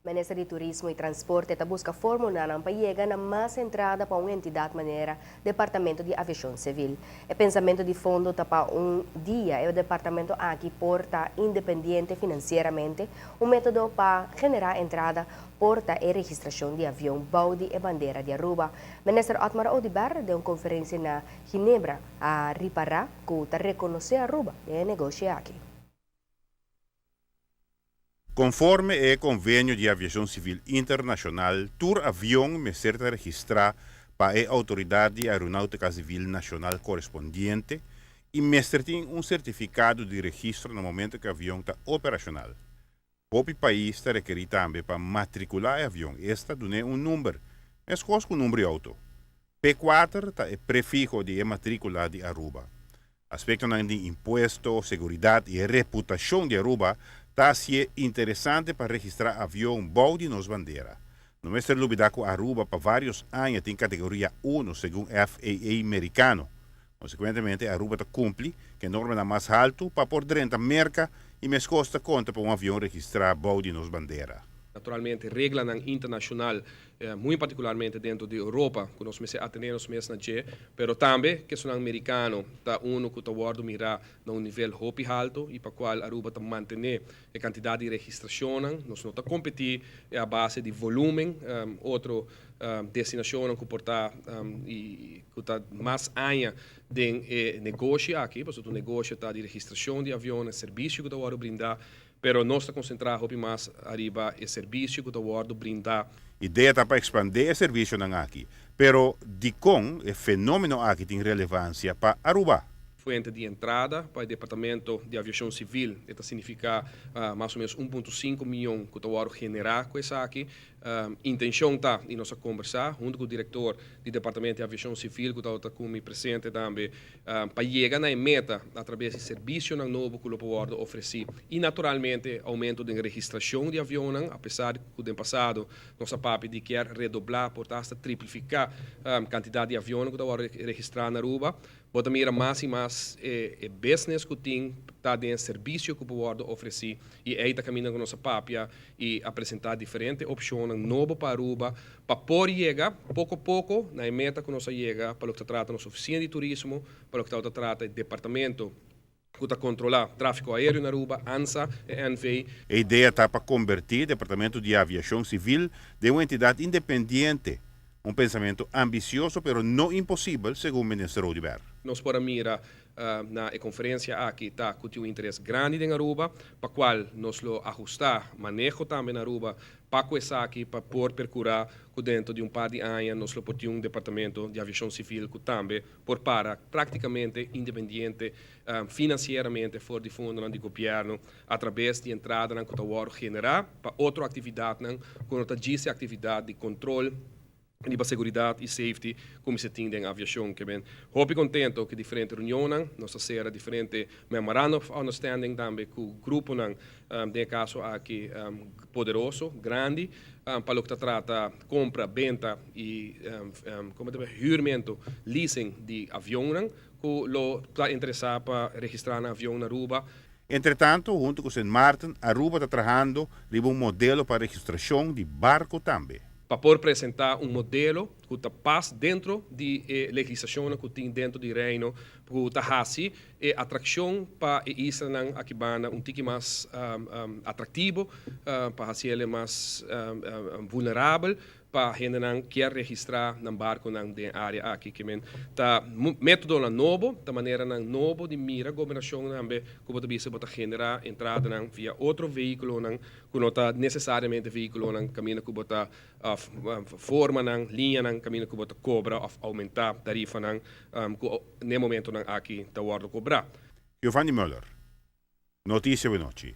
Ministério de Turismo e Transporte está busca fórmula para chegar na mais entrada para uma entidade maneira Departamento de Aviação Civil. O pensamento de fundo está para dia o departamento aqui porta independente financeiramente, um método para generar entrada, porta e registração de avião, balde e bandeira de Aruba. Ministro Otmar Odibar deu uma conferência na Ginebra a reparar que está reconhecer Aruba e negócio aqui. Conforme o Convênio de Aviação Civil Internacional, todo avião me será registrar para a Autoridade Aeronáutica Civil Nacional correspondiente e me tem um certificado de registro no momento que o avião está operacional. O país está requerido também para matricular o avião. Esta é um número, mas qual é o número de auto? P4 é o prefixo de matrícula de Aruba. Aspecto de imposto, segurança e reputação de Aruba está sendo interessante para registrar avião balde nos bandeira. No mês de Lubidaco, Aruba, para vários anos, tem categoria 1, segundo FAA americano. Consequentemente, Aruba cumpre que a norma é mais alta para por dentro da merca e mais custa conta para um avião registrar balde nos bandeira. Naturalmente, regla internacional, muito particularmente dentro da Europa, que nós atendemos mesmo na G, mas também que são americanos, tá que está guardo mirar no nível hopi alto e para qual Aruba está manter a quantidade de registração, nós não está competir a base de volume, outro destinação que porta e que está mais anos de negócio aqui, porque o negócio está de registração de aviões, serviço que está guardo brindar. Pero nós está concentrado mais arriba o serviço que o guardo brindar. A ideia está para expandir o serviço aqui, pero de com o fenômeno aqui tem relevância para Aruba. Fuente de entrada para o Departamento de Aviação Civil, isso significa mais ou menos 1,5 milhão que o guardo generar com isso aqui. Intenção está em nós conversar junto com o diretor do Departamento de Aviação Civil, que está como presente também, para chegar na meta através do serviço novo que o guardo oferece. E naturalmente, aumento da registração de aviões, apesar de que no passado nossa PAP de quer redobrar, portanto, triplificar a quantidade de aviões que o guardo registrar na Aruba. Mas também mais e mais o business que tem, está dentro do serviço que o guardo oferece. E aí está caminhando com a nossa PAP e apresentar diferentes opções novas para Aruba, para poder chegar, pouco a pouco, na meta que nós chega, para o que trata a nossa oficina de turismo, para o que trata o departamento que está controlar tráfego aéreo na Aruba, ANSA e NVI. A ideia está para convertir o Departamento de Aviação Civil de uma entidade independente. Um pensamento ambicioso, mas não impossível, segundo o ministro Odibar. Nós podemos mirar na conferência aqui está com um interesse grande em Aruba, para qual nós lo ajustar, manejo também na Aruba, para começar aqui, para poder percurar que dentro de par de anos nós lo podemos um departamento de aviação civil que também por para praticamente independente financeiramente fora de fundo do governo, através de entrada na que o generar para outra atividade, quando está atividade de controle e para segurança e safety, como se tem em aviação. Que bem, estou contente que diferentes reuniões, nossa será diferente memorandum of understanding também com o grupo, de caso aqui poderoso, grande, para o que trata compra, venda e como huurmento, leasing de avião, que lo está interessado para registrar um avião na Aruba. Entretanto, junto com o St. Martin, Aruba está trabalhando em um modelo para registração de barco também. Para poder apresentar um modelo que está paz dentro de legislação que tem dentro do reino, que está assim, e atração para isso aqui um tique mais atrativo, para ser ele mais vulnerável, para a gente quer registrar no barco na área aqui que tá método novo, da maneira novo de mira governação também que pode bisa para generar entrada via outro veículo que não está necessariamente veículo caminho que bota forma linha caminho que bota cobra ou aumentar tarifa no momento aqui está guarda cobrar. Giovanni Müller, notícia de noite.